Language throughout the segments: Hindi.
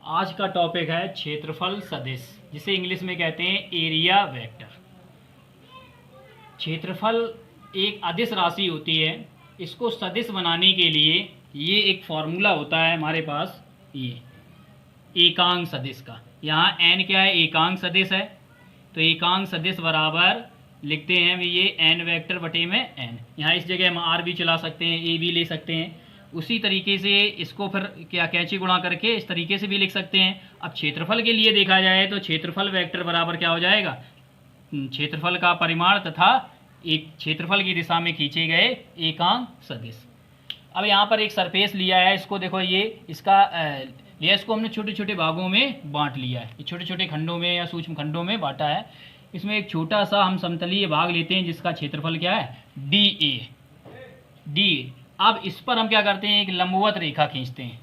आज का टॉपिक है क्षेत्रफल सदिश, जिसे इंग्लिश में कहते हैं एरिया वेक्टर। क्षेत्रफल एक अदिश राशि होती है। इसको सदिश बनाने के लिए ये एक फॉर्मूला होता है हमारे पास, ये एकांक सदिश का। यहाँ n क्या है, एकांक सदिश है। तो एकांक सदिश बराबर लिखते हैं ये n वेक्टर बटे में n। यहाँ इस जगह हम r भी चला सकते हैं, a भी ले सकते हैं। उसी तरीके से इसको फिर क्या कैंची गुणा करके इस तरीके से भी लिख सकते हैं। अब क्षेत्रफल के लिए देखा जाए तो क्षेत्रफल वेक्टर बराबर क्या हो जाएगा, क्षेत्रफल का परिमाण तथा एक क्षेत्रफल की दिशा में खींचे गए एकांक सदिश। अब यहाँ पर एक सरफेस लिया है, इसको देखो ये इसका लिया, इसको हमने छोटे छोटे भागों में बांट लिया है, छोटे छोटे खंडों में या सूक्ष्म खंडों में बांटा है। इसमें एक छोटा सा हम समतलीय भाग लेते हैं जिसका क्षेत्रफल क्या है, डी। अब इस पर हम क्या करते हैं, एक लंबवत रेखा खींचते हैं,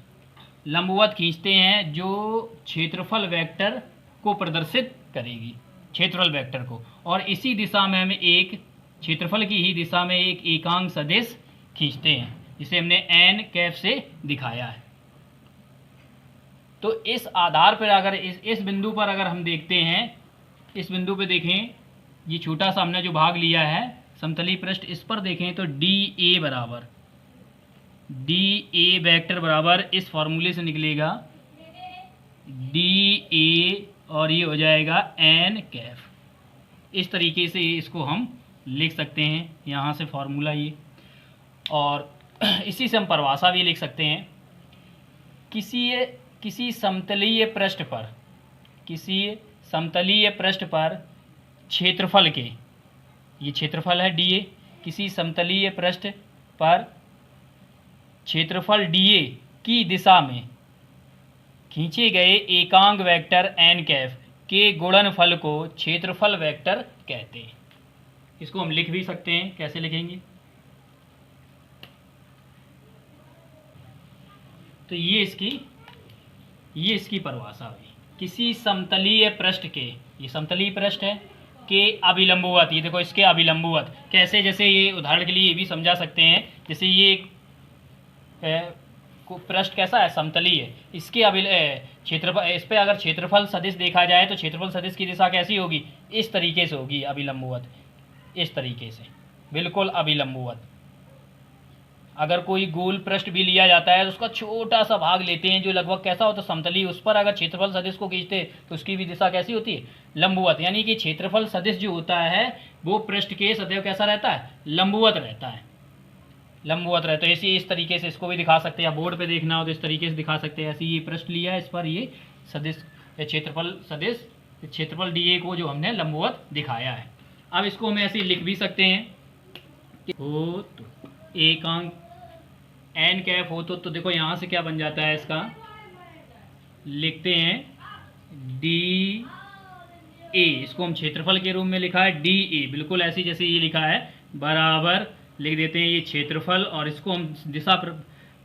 लंबवत खींचते हैं जो क्षेत्रफल वेक्टर को प्रदर्शित करेगी, क्षेत्रफल वेक्टर को। और इसी दिशा में हम एक क्षेत्रफल की ही दिशा में एक एकांक सदिश खींचते हैं, जिसे हमने एन कैफ से दिखाया है। तो इस आधार पर अगर इस बिंदु पर अगर हम देखते हैं, इस बिंदु पे देखें, ये छोटा सा हमने जो भाग लिया है समतलीय पृष्ठ, इस पर देखें तो डी ए वेक्टर बराबर इस फॉर्मूले से निकलेगा डी ए, और ये हो जाएगा एन कैफ। इस तरीके से इसको हम लिख सकते हैं, यहाँ से फॉर्मूला ये। और इसी से हम परिभाषा भी लिख सकते हैं। किसी समतलीय पृष्ठ पर, किसी समतलीय पृष्ठ पर क्षेत्रफल के, ये क्षेत्रफल है डी ए, किसी समतलीय पृष्ठ पर क्षेत्रफल डी ए की दिशा में खींचे गए एकांक वेक्टर एन कैफ के गुणनफल को क्षेत्रफल वेक्टर कहते हैं। इसको हम लिख भी सकते हैं, कैसे लिखेंगे, तो ये इसकी परिभाषा हुई। किसी समतलीय पृष्ठ के, ये समतलीय पृष्ठ है, के अभिलंबवत, ये देखो इसके अभिलंबवत कैसे, जैसे ये उदाहरण के लिए ये भी समझा सकते हैं, जैसे ये पृष्ठ कैसा है, समतलीय है, इसके क्षेत्रफल, इस पे अगर क्षेत्रफल सदिश देखा जाए तो क्षेत्रफल सदिश की दिशा कैसी होगी, इस तरीके से होगी, अभिलंबवत, इस तरीके से बिल्कुल अभिलंबवत। अगर कोई गोल पृष्ठ भी लिया जाता है तो उसका छोटा सा भाग लेते हैं जो लगभग कैसा होता है, समतलीय, उस पर अगर क्षेत्रफल सदिश को खींचते तो उसकी भी दिशा कैसी होती है, लंबवत। यानी कि क्षेत्रफल सदिश जो होता है वो पृष्ठ के सदैव कैसा रहता है, लंबवत रहता है, लंबवत रहता है। ऐसे इस तरीके से इसको भी दिखा सकते हैं, या बोर्ड पे देखना हो तो इस तरीके से दिखा सकते हैं। ऐसे ये पृष्ठ लिया है, इस पर ये सदिश क्षेत्रफल सदिश, क्षेत्रफल डी ए को जो हमने लंबवत दिखाया है। अब इसको हम ऐसे लिख भी सकते हैं हो तो एकांक एन कैफ हो तो देखो यहाँ से क्या बन जाता है, इसका लिखते हैं डी ए, इसको हम क्षेत्रफल के रूप में लिखा है डी ए, बिल्कुल ऐसी जैसे ये लिखा है, बराबर लिख देते हैं ये क्षेत्रफल, और इसको हम दिशा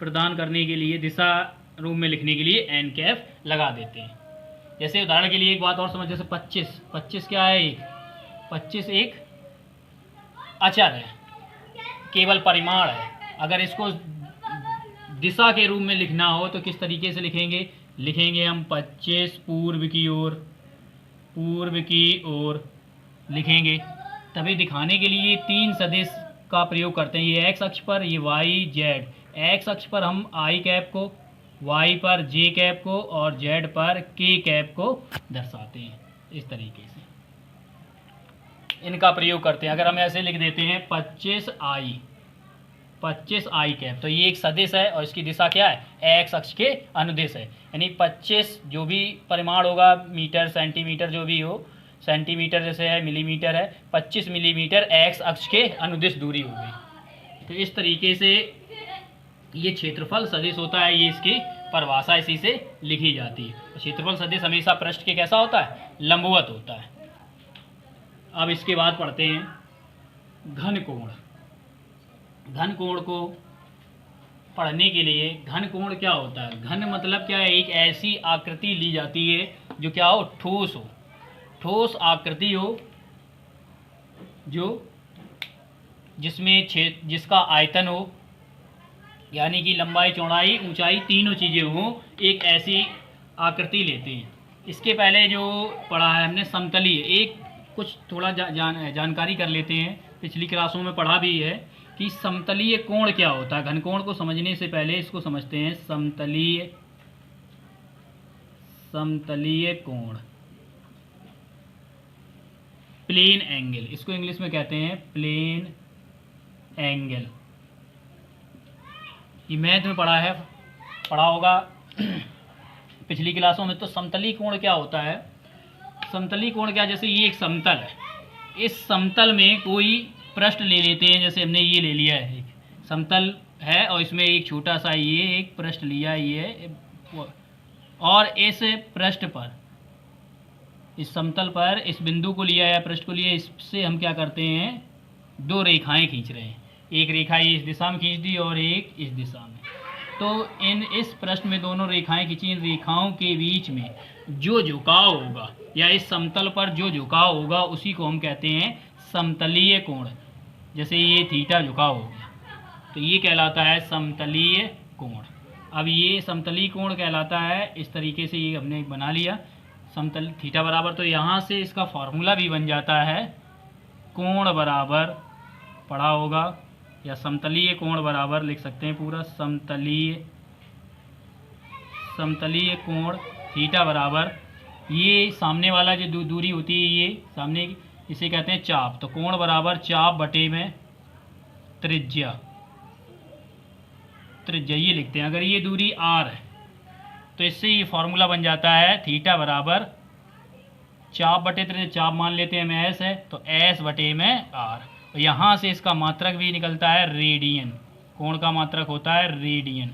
प्रदान करने के लिए, दिशा रूप में लिखने के लिए एन कैफ लगा देते हैं। जैसे उदाहरण के लिए एक बात और समझ, जैसे 25 क्या है, 25 एक अचर है, केवल परिमाण है। अगर इसको दिशा के रूप में लिखना हो तो किस तरीके से लिखेंगे हम 25 पूर्व की ओर लिखेंगे। तभी दिखाने के लिए 3 सदिश का प्रयोग करते हैं, ये एक्स अक्ष पर, ये वाई जेड। एक्स अक्ष पर हम आई कैप को, वाई पर जे कैप को, और जेड पर के कैप को दर्शाते हैं। इस तरीके से इनका प्रयोग करते हैं। अगर हम ऐसे लिख देते हैं 25 आई कैप, तो ये एक सदिश है और इसकी दिशा क्या है, एक्स अक्ष के अनुदिश है। यानी 25 जो भी परिमाण होगा, मीटर सेंटीमीटर जो भी हो, सेंटीमीटर जैसे है, मिलीमीटर है, 25 मिलीमीटर एक्स अक्ष के अनुदिश दूरी हो गई। तो इस तरीके से ये क्षेत्रफल सदिश होता है, ये इसकी परिभाषा इसी से लिखी जाती है। क्षेत्रफल सदिश हमेशा पृष्ठ के कैसा होता है, लंबवत होता है। अब इसके बाद पढ़ते हैं घन कोण। घन कोण को पढ़ने के लिए, घन कोण क्या होता है, घन मतलब क्या है, एक ऐसी आकृति ली जाती है जो क्या हो, ठोस आकृति हो, जो जिसका आयतन हो, यानी कि लंबाई चौड़ाई ऊंचाई तीनों चीज़ें हों, एक ऐसी आकृति लेते हैं। इसके पहले जो पढ़ा है हमने समतलीय, एक कुछ थोड़ा जानकारी कर लेते हैं, पिछली क्लासों में पढ़ा भी है कि समतलीय कोण क्या होता है। घनकोण को समझने से पहले इसको समझते हैं। समतलीय कोण, प्लेन एंगल, इसको इंग्लिश में कहते हैं प्लेन एंगल। ये मैथ में पढ़ा होगा पिछली क्लासों में। तो समतलीय कोण क्या होता है? समतलीय कोण क्या, जैसे ये एक समतल है, इस समतल में कोई पृष्ठ ले लेते हैं। जैसे हमने ये ले लिया है, एक समतल है और इसमें एक छोटा सा ये एक पृष्ठ लिया, ये और इस पृष्ठ पर, इस समतल पर इस बिंदु को लिया या पृष्ठ को लिया, इससे हम क्या करते हैं, दो रेखाएं खींच रहे हैं। एक रेखा ये इस दिशा में खींच दी और एक इस दिशा में। तो इस पृष्ठ में दोनों रेखाएं खींची, इन रेखाओं के बीच में जो झुकाव होगा या इस समतल पर जो झुकाव होगा उसी को हम कहते हैं समतलीय कोण। जैसे ये थीटा झुकाव हो गया तो ये कहलाता है समतलीय कोण। अब ये समतलीय कोण कहलाता है, इस तरीके से ये हमने बना लिया समतल थीटा बराबर। तो यहाँ से इसका फॉर्मूला भी बन जाता है कोण बराबर, पढ़ा होगा, या समतलीय कोण बराबर लिख सकते हैं पूरा, समतलीय कोण थीटा बराबर, ये सामने वाला जो दूरी होती है ये सामने, इसे कहते हैं चाप। तो कोण बराबर चाप बटे में त्रिज्या ये लिखते हैं। अगर ये दूरी r है तो इससे ये फॉर्मूला बन जाता है थीटा बराबर चाप बटे त्रिज्या, चाप मान लेते हैं हम s है तो s बटे में r। और यहाँ से इसका मात्रक भी निकलता है रेडियन, कोण का मात्रक होता है रेडियन।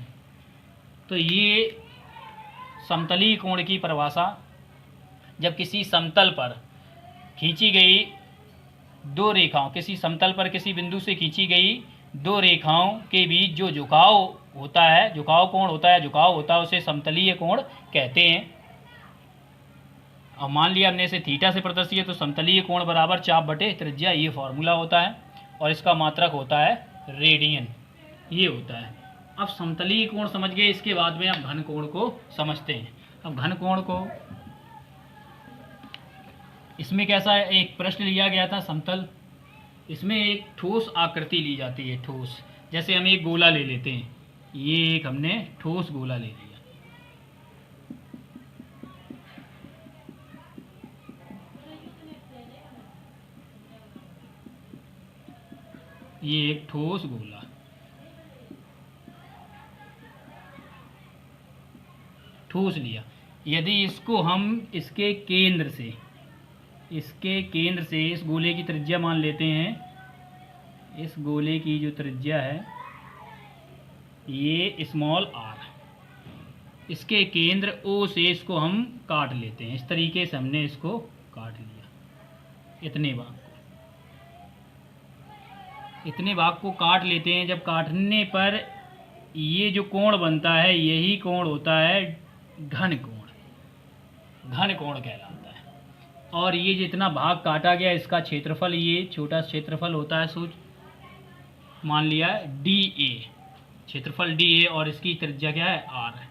तो ये समतलीय कोण की परिभाषा, जब किसी समतल पर खींची गई दो रेखाओं, किसी समतल पर किसी बिंदु से खींची गई दो रेखाओं के बीच जो झुकाव होता है, झुकाव कोण होता है, उसे समतलीय कोण कहते हैं। अब मान लिया हमने इसे थीटा से प्रदर्शित किया तो समतलीय कोण बराबर चाप बटे त्रिज्या, ये फॉर्मूला होता है और इसका मात्रक होता है रेडियन, ये होता है। अब समतलीय कोण समझ गए, इसके बाद में हम घन कोण को समझते हैं। अब घन कोण को, इसमें कैसा है, एक पृष्ठ लिया गया था समतल, इसमें एक ठोस आकृति ली जाती है, ठोस। जैसे हम एक गोला ले लेते हैं, ये एक हमने ठोस गोला ले लिया, ये एक ठोस गोला, ठोस लिया। यदि इसको हम इसके केंद्र से इस गोले की त्रिज्या मान लेते हैं, इस गोले की जो त्रिज्या है ये स्मॉल r, इसके केंद्र O से इसको हम काट लेते हैं। इस तरीके से हमने इसको काट लिया, इतने भाग को काट लेते हैं। जब काटने पर ये जो कोण बनता है यही कोण होता है घन कोण कहलाता है। और ये जितना भाग काटा गया इसका क्षेत्रफल, ये छोटा क्षेत्रफल होता है, सोच मान लिया DA, क्षेत्रफल DA, और इसकी त्रिज्या क्या है R है।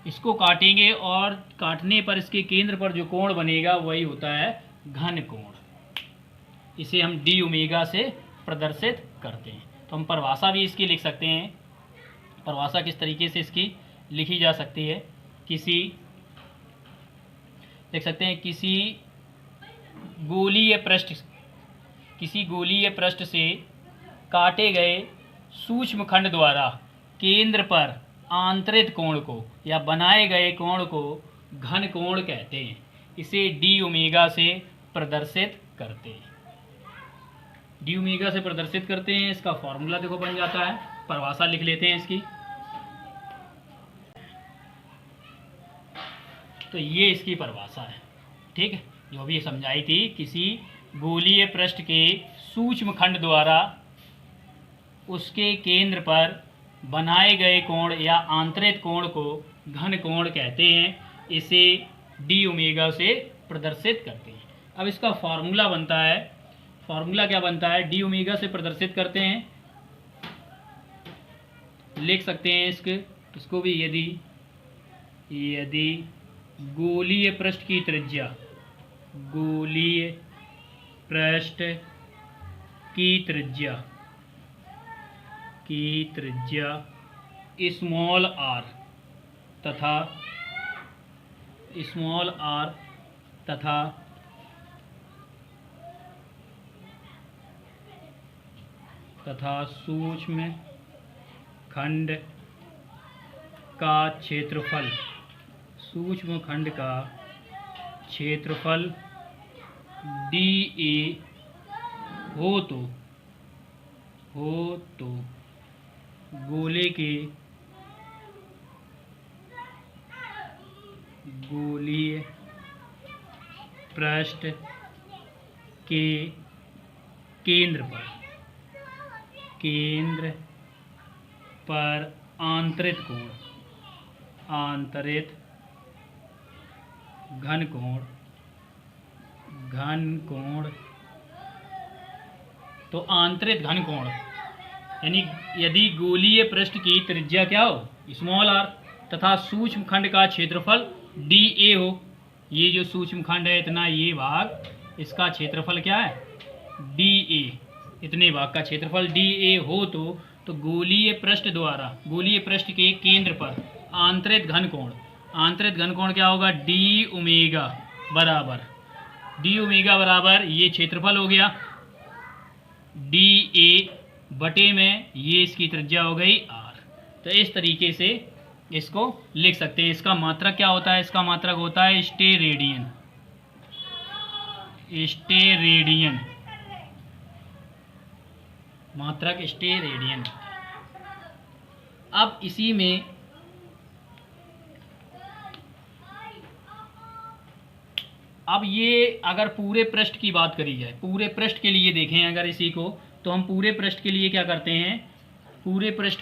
इसको काटेंगे और काटने पर इसके केंद्र पर जो कोण बनेगा वही होता है घन कोण। इसे हम d ओमेगा से प्रदर्शित करते हैं। तो हम परिभाषा भी इसकी लिख सकते हैं। परिभाषा किस तरीके से इसकी लिखी जा सकती है, किसी गोलीय पृष्ठ से काटे गए सूक्ष्म खंड द्वारा केंद्र पर आंतरिक कोण को या बनाए गए कोण को घन कोण कहते हैं। इसे d ओमेगा से प्रदर्शित करते हैं, d ओमेगा से प्रदर्शित करते हैं। इसका फॉर्मूला देखो बन जाता है, परिभाषा लिख लेते हैं इसकी। तो ये इसकी परिभाषा है, ठीक है, जो भी समझाई थी। किसी गोलीय पृष्ठ के सूक्ष्म खंड द्वारा उसके केंद्र पर बनाए गए कोण या आंतरिक कोण को घन कोण कहते हैं। इसे d ओमेगा से प्रदर्शित करते हैं। अब इसका फॉर्मूला बनता है, फॉर्मूला क्या बनता है, d ओमेगा से प्रदर्शित करते हैं, लिख सकते हैं इसको भी, यदि गोलीय पृष्ठ की त्रिज्या, गोलीय पृष्ठ की त्रिज्या स्मॉल आर तथा सूक्ष्म खंड का क्षेत्रफल, सूक्ष्म खंड का क्षेत्रफल dA हो तो गोले के गोलीय पृष्ठ के केंद्र पर आंतरिक घन कोण तो आंतरिक घन कोण यानी यदि गोलीय पृष्ठ की त्रिज्या क्या हो, स्मॉल आर, तथा सूक्ष्म खंड का क्षेत्रफल dA हो, ये जो सूक्ष्म खंड है इतना, ये भाग, इसका क्षेत्रफल क्या है dA, इतने भाग का क्षेत्रफल dA हो तो गोलीय पृष्ठ के केंद्र पर आंतरिक घन कोण क्या होगा, डी ओमेगा बराबर ये क्षेत्रफल हो गया dA बटे में ये इसकी त्रिज्या हो गई r। तो इस तरीके से इसको लिख सकते हैं। इसका मात्रक क्या होता है, इसका मात्रक होता है स्टेरेडियन। मात्रक स्टेरेडियन। अब इसी में अब ये अगर पूरे पृष्ठ की बात करी जाए, पूरे पृष्ठ के लिए देखें अगर इसी को, तो हम पूरे पृष्ठ के लिए क्या करते हैं, पूरे पृष्ठ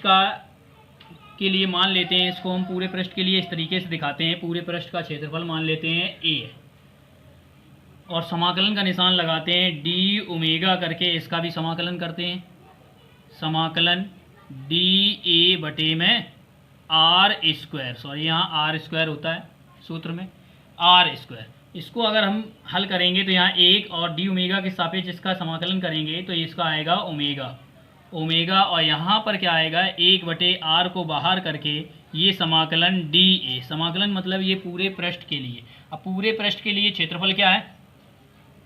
के लिए मान लेते हैं इसको, हम पूरे पृष्ठ के लिए इस तरीके से दिखाते हैं। पूरे पृष्ठ का क्षेत्रफल मान लेते हैं a और समाकलन का निशान लगाते हैं डी ओमेगा करके, इसका भी समाकलन करते हैं, समाकलन dA बटे में r², सॉरी यहाँ r² होता है सूत्र में, r²। इसको अगर हम हल करेंगे तो यहाँ 1 और डी ओमेगा के सापेक्ष इसका समाकलन करेंगे तो इसका आएगा ओमेगा और यहाँ पर क्या आएगा 1/r को बाहर करके ये समाकलन dA, समाकलन मतलब ये पूरे पृष्ठ के लिए। अब पूरे पृष्ठ के लिए क्षेत्रफल क्या है,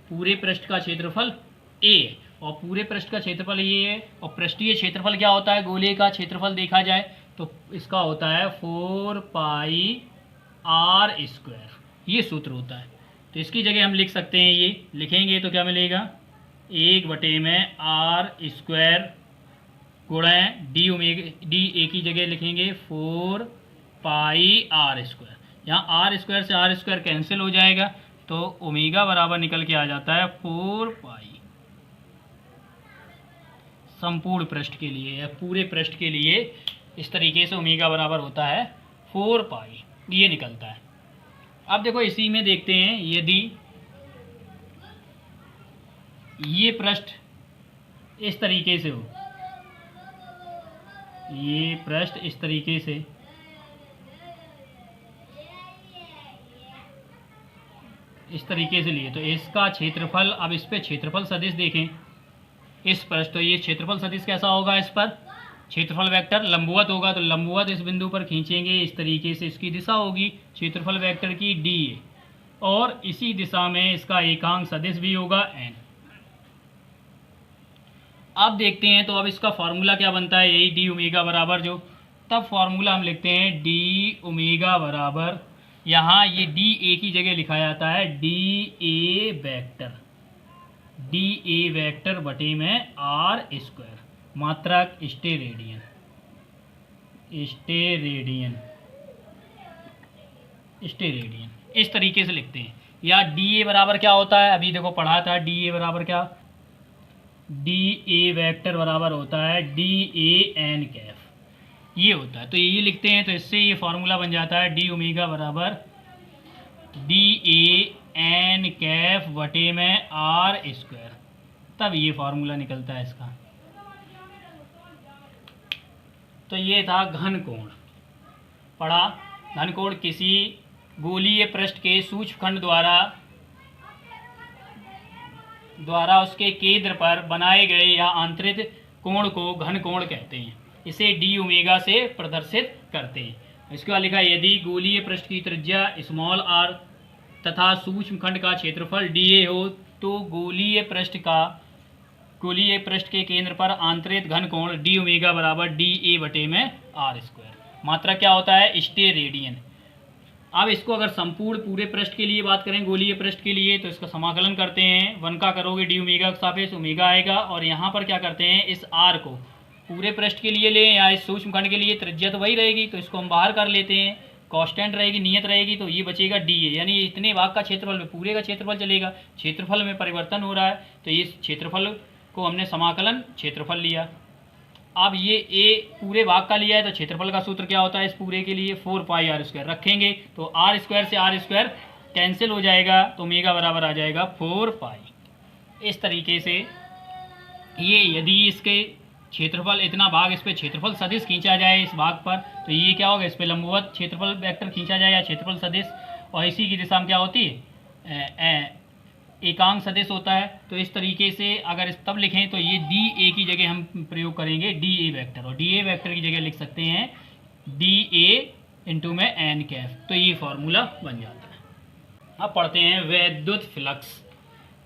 पूरे पृष्ठ का क्षेत्रफल A और पूरे पृष्ठ का क्षेत्रफल ये है, और पृष्ठीय क्षेत्रफल क्या होता है, गोले का क्षेत्रफल देखा जाए तो इसका होता है 4πr², ये सूत्र होता है। तो इसकी जगह हम लिख सकते हैं, ये लिखेंगे तो क्या मिलेगा 1/r² गुणा dA की जगह लिखेंगे 4πr²। यहाँ r² से r² कैंसिल हो जाएगा तो ओमेगा बराबर निकल के आ जाता है 4π, संपूर्ण पृष्ठ के लिए या पूरे पृष्ठ के लिए इस तरीके से ओमेगा बराबर होता है 4π, ये निकलता है। अब देखो इसी में देखते हैं, यदि ये पृष्ठ इस तरीके से हो, ये पृष्ठ इस तरीके से लिए तो इसका क्षेत्रफल, अब इस पे क्षेत्रफल सदिश देखें इस पृष्ठ, तो ये क्षेत्रफल सदिश कैसा होगा, इस पर क्षेत्रफल वेक्टर लंबवत होगा, तो लंबवत इस बिंदु पर खींचेंगे, इस तरीके से इसकी दिशा होगी क्षेत्रफल वेक्टर की dA, और इसी दिशा में इसका एकांक सदिश भी होगा n। अब देखते हैं, तो अब इसका फॉर्मूला क्या बनता है, यही डी ओमेगा बराबर जो, तब फॉर्मूला हम लिखते हैं डी ओमेगा बराबर, यहाँ ये dA की जगह लिखा जाता है dA वेक्टर बटे में r², मात्रक स्टेरेडियन। इस तरीके से लिखते हैं। या dA बराबर क्या होता है, अभी देखो पढ़ा था, dA बराबर क्या, dA वेक्टर बराबर होता है dAn कैफ, ये होता है। तो ये लिखते हैं, तो इससे ये फार्मूला बन जाता है डी ओमेगा बराबर dAn कैफ बटे में r², तब ये फार्मूला निकलता है इसका। तो ये था घन कोण, पढ़ा। घन कोण किसी गोलीय पृष्ठ के सूक्ष्मखंड द्वारा उसके केंद्र पर बनाए गए या आंतरिक कोण को घन कोण कहते हैं। इसे डी ओमेगा से प्रदर्शित करते हैं। इसके बाद लिखा है यदि गोलीय पृष्ठ की त्रिज्या स्मॉल आर तथा सूक्ष्मखंड का क्षेत्रफल डी ए हो तो गोलीय पृष्ठ के केंद्र पर आंतरिक घन कोण डी ओमेगा बराबर डी ए बटे में आर स्क्वायर। मात्रा क्या होता है? Stay radian. अब इसको अगर संपूर्ण पूरे पृष्ठ के लिए बात करें, गोलीय पृष्ठ के लिए, तो इसका समाकलन करते हैं। 1 का करोगे डी ओमेगा के सापेक्ष ओमेगा आएगा, और यहाँ पर क्या करते हैं, इस आर को पूरे पृष्ठ के लिए लें या इस सूक्ष्मखंड के लिए त्रिज्या तो वही रहेगी, तो इसको हम बाहर कर लेते हैं, कांस्टेंट रहेगी, नियत रहेगी, तो ये बचेगा डी ए, यानी इतने भाग का क्षेत्रफल में पूरे का क्षेत्रफल चलेगा। क्षेत्रफल में परिवर्तन हो रहा है, तो इस क्षेत्रफल को हमने समाकलन क्षेत्रफल लिया। अब ये ए पूरे भाग का लिया है, तो क्षेत्रफल का सूत्र क्या होता है इस पूरे के लिए? 4 पाई आर स्क्वायर। रखेंगे तो आर स्क्वायर से आर स्क्वायर कैंसिल हो जाएगा, तो ओमेगा बराबर आ जाएगा 4 पाई। इस तरीके से ये यदि इसके क्षेत्रफल इतना भाग इस पर क्षेत्रफल सदिश खींचा जाए इस भाग पर, तो ये क्या होगा, इस पर लंबवत क्षेत्रफल वेक्टर खींचा जाए या क्षेत्रफल सदिश, और इसी की दिशा में क्या होती है, एकांक सदिश होता है। तो इस तरीके से अगर इस तब लिखें तो ये डी ए की जगह हम प्रयोग करेंगे डी ए वेक्टर, और डी ए वेक्टर की जगह लिख सकते हैं डी ए इंटू में एन कैफ, तो ये फॉर्मूला बन जाता है। अब पढ़ते हैं वैद्युत फ्लक्स।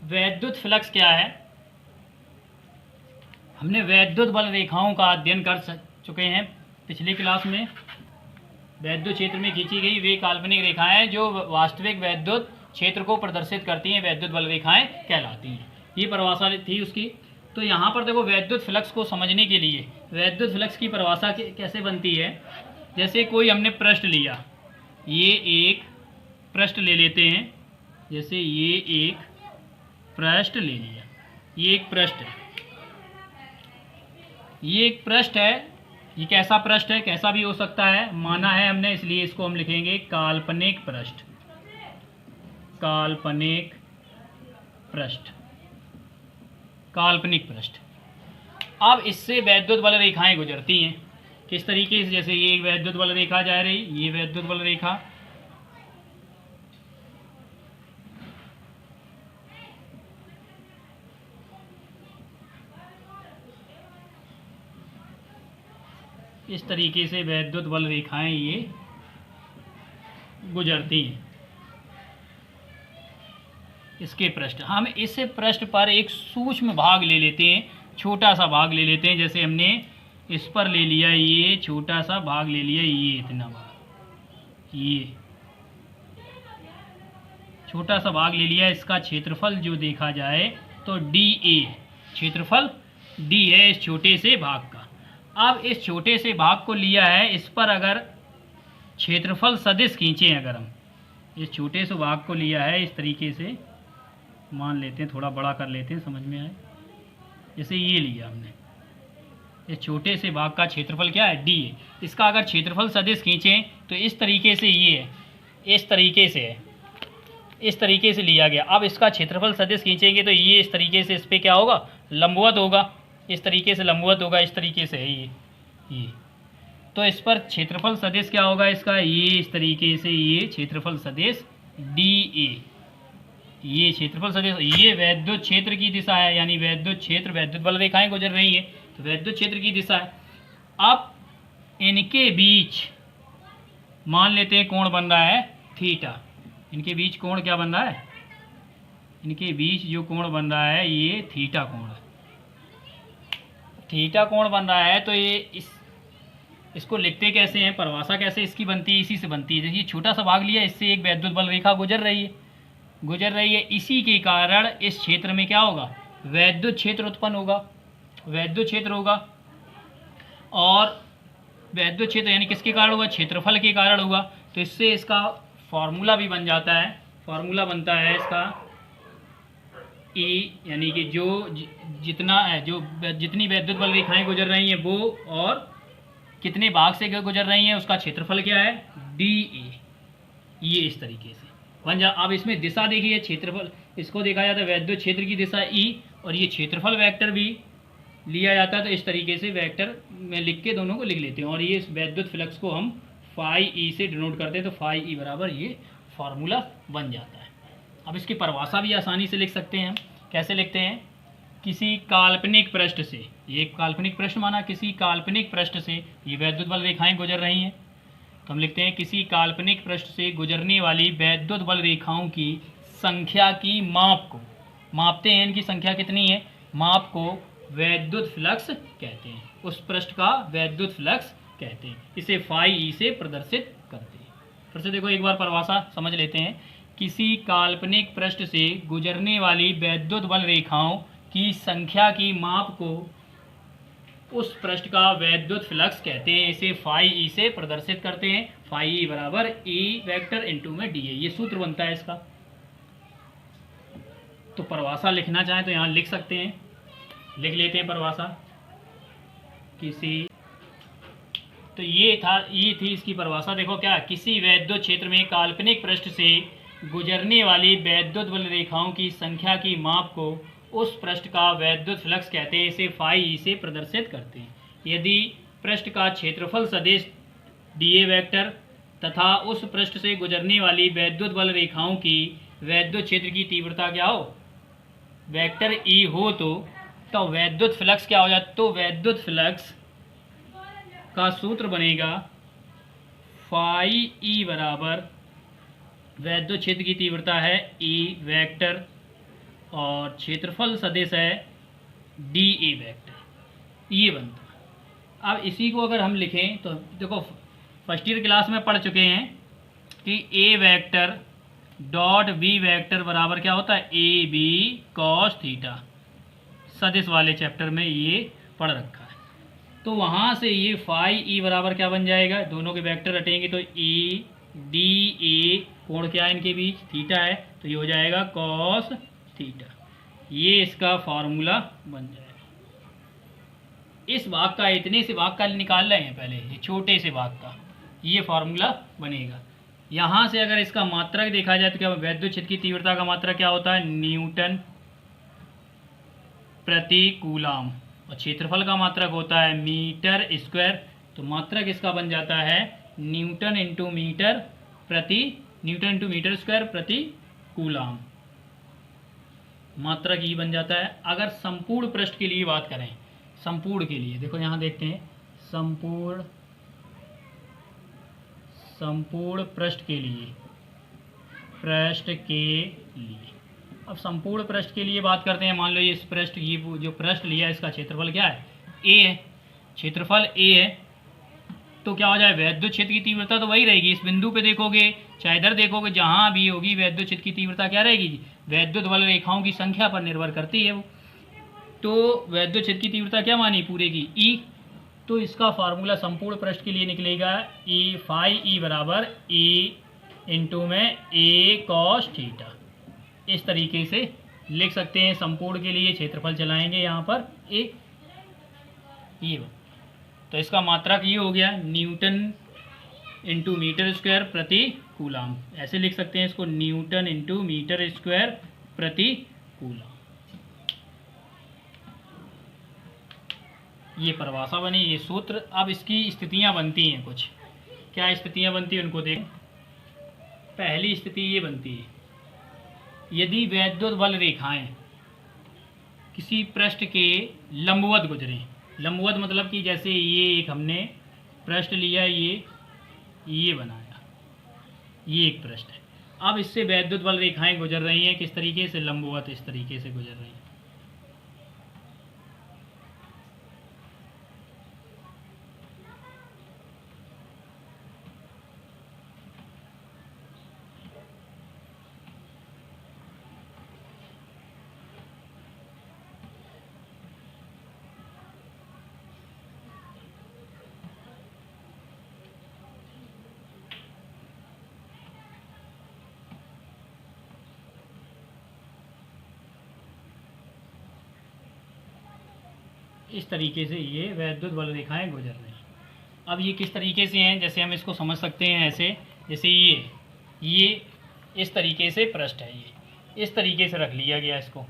वैद्युत फ्लक्स क्या है? हमने वैद्युत बल रेखाओं का अध्ययन कर चुके हैं पिछली क्लास में। वैद्युत क्षेत्र में खींची गई वे काल्पनिक रेखाएं जो वास्तविक वैद्युत क्षेत्र को प्रदर्शित करती हैं वैद्युत बल रेखाएं कहलाती हैं। ये परिभाषा थी उसकी। तो यहाँ पर देखो वैद्युत फ्लक्स को समझने के लिए वैद्युत फ्लक्स की परिभाषा कैसे बनती है। जैसे कोई हमने पृष्ठ लिया, ये एक पृष्ठ ले लेते हैं, जैसे ये एक पृष्ठ ले लिया, ये एक पृष्ठ है, ये एक पृष्ठ है। ये कैसा पृष्ठ है? कैसा भी हो सकता है, माना है हमने, इसलिए इसको हम लिखेंगे काल्पनिक पृष्ठ। काल्पनिक पृष्ठ, काल्पनिक पृष्ठ। अब इससे वैद्युत बल रेखाएं गुजरती हैं किस तरीके से? जैसे ये एक वैद्युत बल रेखा जा रही, ये वैद्युत बल रेखा, इस तरीके से वैद्युत बल रेखाएं ये गुजरती हैं इसके पृष्ठ। हम इस पृष्ठ पर एक सूक्ष्म भाग ले लेते हैं, छोटा सा भाग ले लेते हैं। जैसे हमने इस पर ले लिया, ये छोटा सा भाग ले लिया, ये इतना भाग, ये छोटा सा भाग ले लिया। इसका क्षेत्रफल जो देखा जाए तो डी ए, क्षेत्रफल डी है इस छोटे से भाग का। अब इस छोटे से भाग को लिया है, इस पर अगर क्षेत्रफल सदिश खींचे, अगर हम इस छोटे से भाग को लिया है, इस तरीके से मान लेते हैं, थोड़ा बड़ा कर लेते हैं समझ में आए। जैसे ये लिया हमने, इस छोटे से भाग का क्षेत्रफल क्या है? डी है। इसका अगर क्षेत्रफल सदिश खींचें तो इस तरीके से ये है, इस तरीके से है, इस तरीके से लिया गया। अब इसका क्षेत्रफल सदिश खींचेंगे तो ये इस तरीके से इस पर क्या होगा? लंबवत होगा, इस तरीके से लंबवत होगा, इस तरीके से है ये। तो इस पर क्षेत्रफल सदिश क्या होगा इसका? ये इस तरीके से, ये क्षेत्रफल सदिश डी ए, ये क्षेत्रफल सदिश, ये वैद्युत क्षेत्र की दिशा है, यानी वैद्युत क्षेत्र, वैद्युत बल रेखाएं गुजर रही है तो वैद्युत क्षेत्र की दिशा है। अब इनके बीच मान लेते हैं कोण बन रहा है थीटा। इनके बीच कोण क्या बन रहा है? इनके बीच जो कोण बन रहा है ये थीटा कोण है। थीटा कोण बन रहा है तो ये इसको लिखते कैसे हैं, परिभाषा कैसे इसकी बनती है? इसी से बनती है। देखिए छोटा सा भाग लिया, इससे एक वैद्युत बल रेखा गुजर रही है। इसी के कारण इस क्षेत्र में क्या होगा? वैद्युत क्षेत्र उत्पन्न होगा, वैद्युत क्षेत्र होगा। और वैद्युत क्षेत्र यानी किसके कारण होगा? क्षेत्रफल के कारण होगा। तो इससे इसका फॉर्मूला भी बन जाता है, फॉर्मूला बनता है इसका ई, यानी कि जो जितनी वैद्युत बल रेखाएं गुजर रही हैं वो, और कितने भाग से गुजर रही हैं उसका क्षेत्रफल क्या है? D A. ये इस तरीके से बन जा। अब इसमें दिशा देखिए, क्षेत्रफल इसको देखा जाता है वैद्युत क्षेत्र की दिशा ई, और ये क्षेत्रफल वेक्टर भी लिया जाता है। तो इस तरीके से वेक्टर में लिख के दोनों को लिख लेते हैं, और ये इस वैद्युत फ्लक्स को हम फाई ई से डिनोट करते हैं। तो फाई ई बराबर ये फार्मूला बन जाता है। अब इसकी परिभाषा भी आसानी से लिख सकते हैं हम। कैसे लिखते हैं? किसी काल्पनिक पृष्ठ से, ये काल्पनिक पृष्ठ माना, किसी काल्पनिक पृष्ठ से ये वैद्युत बल रेखाएं गुजर रही हैं, तो हम लिखते हैं किसी काल्पनिक पृष्ठ से गुजरने वाली वैद्युत बल रेखाओं की संख्या की माप को, मापते हैं इनकी संख्या कितनी है, माप को वैद्युत फ्लक्स कहते हैं। उस पृष्ठ का वैद्युत फ्लक्स कहते हैं। इसे फाई ई से प्रदर्शित करते हैं। फिर से देखो एक बार परिभाषा समझ लेते हैं। किसी काल्पनिक पृष्ठ से गुजरने वाली वैद्युत बल रेखाओं की संख्या की माप को उस पृष्ठ का वैद्युत फ्लक्स कहते हैं। इसे फाई ई से प्रदर्शित करते हैं। फाई ई बराबर ई वेक्टर इंटू में डी ए, ये सूत्र बनता है इसका। तो परिभाषा लिखना चाहें तो यहाँ लिख सकते हैं, लिख लेते हैं परिभाषा। किसी, तो ये थी इसकी परिभाषा। देखो क्या, किसी वैद्युत क्षेत्र में काल्पनिक पृष्ठ से गुजरने वाली वैद्युत बल रेखाओं की संख्या की माप को उस पृष्ठ का वैद्युत फ्लक्स कहते हैं। इसे फाई ई से प्रदर्शित करते हैं। यदि पृष्ठ का क्षेत्रफल सदिश डी ए वेक्टर तथा उस पृष्ठ से गुजरने वाली वैद्युत बल रेखाओं की वैद्युत क्षेत्र की तीव्रता क्या हो, वेक्टर ई हो, तो वैद्युत फ्लक्स क्या हो जाता, तो वैद्युत फ्लक्स का सूत्र बनेगा फाई ई बराबर वैद्युत क्षेत्र की तीव्रता है ई वेक्टर और क्षेत्रफल सदिश है डी ए वेक्टर, ये बनता। अब इसी को अगर हम लिखें तो देखो फर्स्ट ईयर क्लास में पढ़ चुके हैं कि ए वेक्टर डॉट बी वेक्टर बराबर क्या होता है, ए बी कॉस थीटा। सदिश वाले चैप्टर में ये पढ़ रखा है। तो वहाँ से ये फाई ई बराबर क्या बन जाएगा, दोनों के वेक्टर हटेंगे तो ई डी ए, कोण क्या है इनके बीच, थीटा है, तो ये हो जाएगा कॉस थीटा। ये इसका फार्मूला बन जाएगा। इस भाग का, इतने से भाग का निकाल रहे हैं पहले, ये छोटे से भाग का ये फार्मूला बनेगा। यहाँ से अगर इसका मात्रक देखा जाए तो क्या, वैद्युत क्षेत्र की तीव्रता का मात्रक क्या होता है, न्यूटन प्रति कूलाम, और क्षेत्रफल का मात्रक होता है मीटर स्क्वायर। तो मात्रक इसका बन जाता है न्यूटन इंटू मीटर स्क्वायर प्रति कूलाम, मात्रक ये बन जाता है। अगर संपूर्ण पृष्ठ के लिए बात करें, संपूर्ण के लिए देखो यहाँ देखते हैं, संपूर्ण पृष्ठ के लिए, अब संपूर्ण पृष्ठ के लिए बात करते हैं। मान लो ये इस पृष्ठ, ये जो पृष्ठ लिया इसका क्षेत्रफल क्या है, ए है, क्षेत्रफल ए है, तो क्या हो जाए, वैद्युत क्षेत्र की तीव्रता तो वही रहेगी। इस बिंदु पे देखोगे चाहे इधर देखोगे, जहाँ भी होगी वैद्युत क्षेत्र की तीव्रता क्या रहेगी, वैद्युत बल रेखाओं की संख्या पर निर्भर करती है वो। तो वैद्युत क्षेत्र की तीव्रता क्या मानी पूरे की, ई। तो इसका फार्मूला संपूर्ण पृष्ठ के लिए निकलेगा ई फाई ई बराबर ई इंटू में ए कॉस थीटा। इस तरीके से लिख सकते हैं। संपूर्ण के लिए क्षेत्रफल चलाएंगे यहाँ पर ए, ये तो इसका मात्रक ये हो गया न्यूटन इंटू मीटर स्क्वायर प्रति कूलाम। ऐसे लिख सकते हैं इसको, न्यूटन इंटू मीटर स्क्वायर प्रति कूलाम। ये परिभाषा बनी, ये सूत्र। अब इसकी स्थितियां बनती हैं कुछ, क्या स्थितियां बनती हैं उनको देखें। पहली स्थिति ये बनती है, यदि वैद्युत बल रेखाएं किसी पृष्ठ के लंबवत गुजरें। लंबवत मतलब कि जैसे ये एक हमने पृष्ठ लिया, ये बनाया, ये एक पृष्ठ है। अब इससे वैद्युत बल रेखाएं गुजर रही हैं किस तरीके से, लंबवत, इस तरीके से गुजर रही हैं। इस तरीके से ये वैद्युत बल रेखाएं गुजर रही हैं। अब ये किस तरीके से हैं, जैसे हम इसको समझ सकते हैं ऐसे, जैसे ये इस तरीके से पृष्ठ है, ये इस तरीके से रख लिया गया इसको।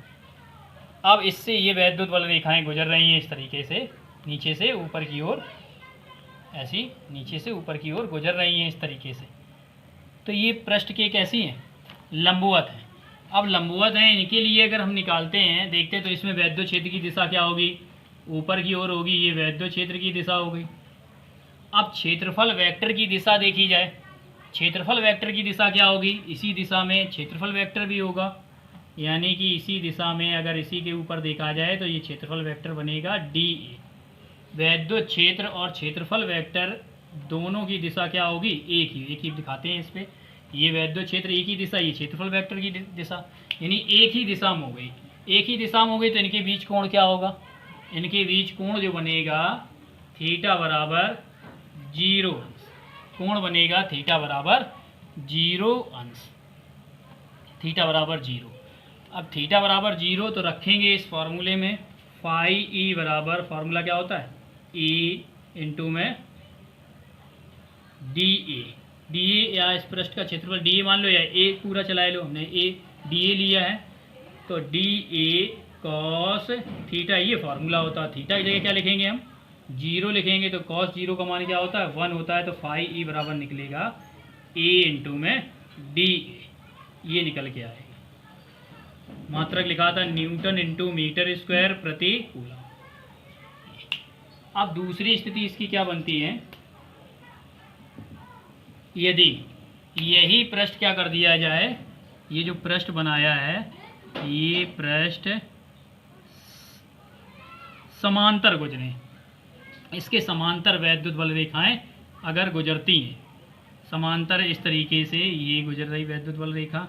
अब इससे ये वैद्युत बल रेखाएं गुजर रही हैं इस तरीके से, नीचे से ऊपर की ओर, ऐसी नीचे से ऊपर की ओर गुजर रही हैं इस तरीके से। तो ये पृष्ठ के कैसी हैं, लंबवत हैं। अब लंबवत हैं, इनके लिए अगर हम निकालते हैं, देखते हैं तो इसमें वैद्युत क्षेत्र की दिशा क्या होगी, ऊपर की ओर होगी, ये वैद्युत क्षेत्र की दिशा हो गई। अब क्षेत्रफल वेक्टर की दिशा देखी जाए, क्षेत्रफल वेक्टर की दिशा क्या होगी, इसी दिशा में क्षेत्रफल वेक्टर भी होगा, यानी कि इसी दिशा में अगर इसी के ऊपर देखा जाए तो ये क्षेत्रफल वेक्टर बनेगा डी ए। वैद्युत क्षेत्र और क्षेत्रफल वेक्टर दोनों की दिशा क्या होगी, एक ही दिखाते हैं इस पे, ये वैद्युत क्षेत्र एक ही दिशा, ये क्षेत्रफल वेक्टर की दिशा, यानी एक ही दिशा में हो गई। एक ही दिशा में हो गई तो इनके बीच कोण क्या होगा, इनके बीच कोण जो बनेगा थीटा बराबर 0 अंश, कोण बनेगा थीटा बराबर 0 अंश, थीटा बराबर 0। अब थीटा बराबर 0 तो रखेंगे इस फॉर्मूले में, फाई ई बराबर, फार्मूला क्या होता है, ई इंटू में डी ए, या इस पृष्ठ का क्षेत्रफल डी ए मान लो, या ए पूरा चलाए लो, हमने ए डी ए लिया है, तो डी ए कॉस थीटा, ये फार्मूला होता है। थीटा की जगह क्या लिखेंगे हम, 0 लिखेंगे, तो कॉस 0 का मान क्या होता है, 1 होता है, तो फाई ई बराबर निकलेगा ए इंटू में डी ए, ये निकल के आएगा। मात्रक लिखा था न्यूटन इंटू मीटर स्क्वायर प्रति कूलम। अब दूसरी स्थिति इसकी क्या बनती है, यदि यही पृष्ठ क्या कर दिया जाए, ये जो पृष्ठ बनाया है, ये पृष्ठ समांतर गुजरे, इसके समांतर वैद्युत बल रेखाएं अगर गुजरती हैं, समांतर इस तरीके से ये गुजर रही वैद्युत बल रेखा,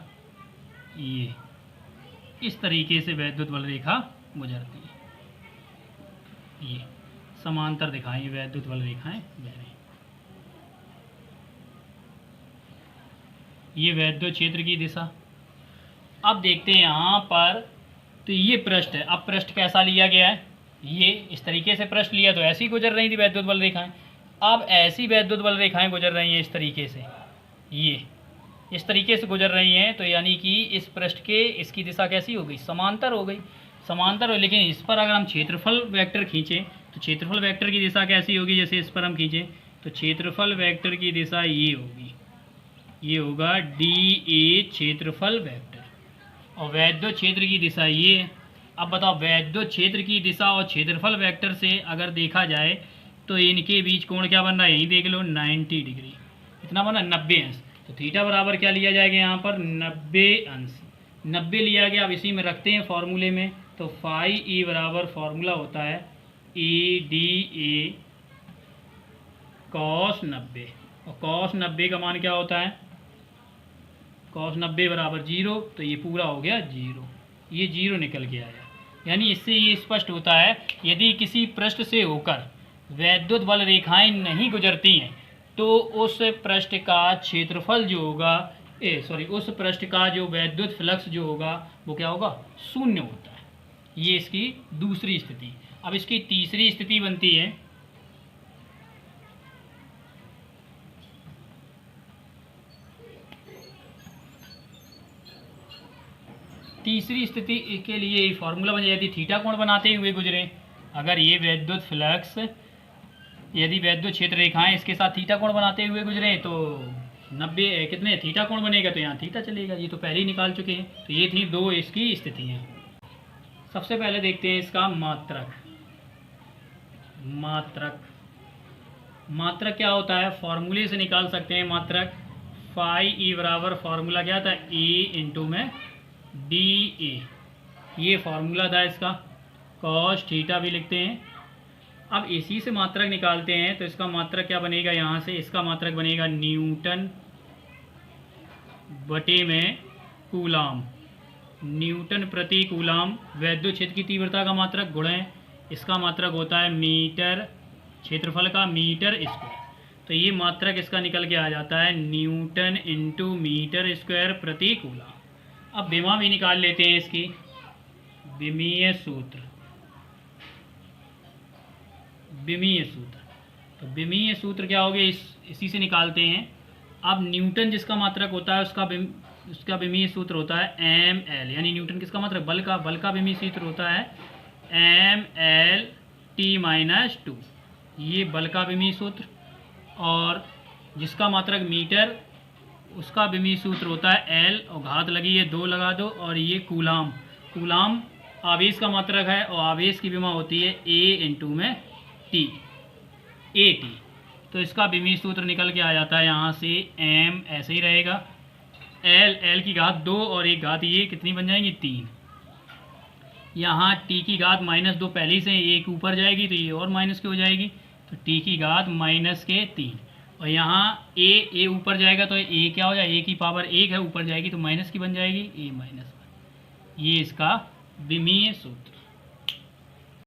ये इस तरीके से वैद्युत बल रेखा गुजरती है, ये समांतर दिखाएं, वैद्युत बल रेखाएं बह रही, ये वैद्युत क्षेत्र की दिशा। अब देखते हैं यहाँ पर, तो ये पृष्ठ है, अब पृष्ठ कैसा लिया गया है, ये इस तरीके से पृष्ठ लिया तो ऐसी गुजर रही थी वैद्युत बल रेखाएं, अब ऐसी वैद्युत बल रेखाएं गुजर रही हैं इस तरीके से, ये इस तरीके से गुजर रही हैं, तो यानी कि इस पृष्ठ के इसकी दिशा कैसी हो गई, समांतर हो गई, समांतर हो। लेकिन इस पर अगर हम क्षेत्रफल वेक्टर खींचें तो क्षेत्रफल वेक्टर की दिशा कैसी होगी, जैसे इस पर हम खींचें तो क्षेत्रफल वेक्टर की दिशा ये होगी, ये होगा डी ए क्षेत्रफल वेक्टर, और वैद्युत क्षेत्र की दिशा ये है। अब बताओ, वैद्युत क्षेत्र की दिशा और क्षेत्रफल वेक्टर से अगर देखा जाए तो इनके बीच कोण क्या बन रहा है, यहीं देख लो 90 डिग्री, इतना बना 90 अंश, तो थीटा बराबर क्या लिया जाएगा यहाँ पर 90 अंश, 90 लिया गया। अब इसी में रखते हैं फॉर्मूले में, तो फाई ई बराबर फार्मूला होता है ई डी ए कॉस 90, और कॉस 90 का मान क्या होता है, कॉस 90 बराबर 0, तो ये पूरा हो गया 0, ये 0 निकल के आया। यानी इससे ये स्पष्ट होता है, यदि किसी पृष्ठ से होकर वैद्युत बल रेखाएं नहीं गुजरती हैं तो उस पृष्ठ का क्षेत्रफल जो होगा, उस पृष्ठ का जो वैद्युत फ्लक्स जो होगा वो क्या होगा, शून्य होता है। ये इसकी दूसरी स्थिति। अब इसकी तीसरी स्थिति बनती है, तीसरी स्थिति के लिए फार्मूला बन जाए, यदि थीटा कोण बनाते हुए गुजरे, अगर ये वैद्युत फ्लक्स, यदि वैद्युत क्षेत्र रेखाएं इसके साथ थीटा कोण बनाते हुए गुजरे तो 90 कितने थीटा कोण बनेगा, तो यहाँ थीटा चलेगा, ये तो पहले ही निकाल चुके हैं। तो ये थी दो इसकी स्थितियाँ। सबसे पहले देखते हैं इसका मात्रक। मात्रक क्या होता है, फॉर्मूले से निकाल सकते हैं मात्रक। फाई ई बराबर फार्मूला क्या था, ई इंटू में डी ए, ये फार्मूला था इसका। कॉस थीटा भी लिखते हैं। अब इसी से मात्रक निकालते हैं, तो इसका मात्रक क्या बनेगा, यहाँ से इसका मात्रक बनेगा न्यूटन बटे में कूलाम, न्यूटन प्रति कूलाम। वैद्युत क्षेत्र की तीव्रता का मात्रक गुणे इसका मात्रक होता है मीटर, क्षेत्रफल का मीटर स्क्वायर। तो ये मात्रक इसका निकल के आ जाता है न्यूटन इंटू मीटर स्क्वायर प्रति कूलाम। अब विमा भी निकाल लेते हैं इसकी, विमीय सूत्र। तो विमीय सूत्र क्या हो गया, इसी से निकालते हैं। अब न्यूटन जिसका मात्रक होता है उसका विमीय सूत्र होता है एम एल, यानी न्यूटन किसका मात्रक, बल का विमीय सूत्र होता है एम एल टी माइनस 2, ये बल का विमीय सूत्र। और जिसका मात्रक मीटर उसका विमीय सूत्र होता है एल, और घात लगी है 2 लगा दो, और ये कूलाम। कूलाम आवेश का मात्रक है, और आवेश की विमा होती है ए इंटू में टी, ए टी। तो इसका विमीय सूत्र निकल के आ जाता है यहाँ से, एम ऐसे ही रहेगा, एल की घात 2 और एक घात ये कितनी बन जाएंगी 3। यहाँ टी की घात -2 पहले से एक ऊपर जाएगी तो ये और माइनस की हो जाएगी, तो टी की घात -3। और यहाँ ए ऊपर जाएगा तो ए क्या हो जाए, ए की पावर 1 है, ऊपर जाएगी तो माइनस की बन जाएगी, ए माइनस। ये इसका विमीय सूत्र।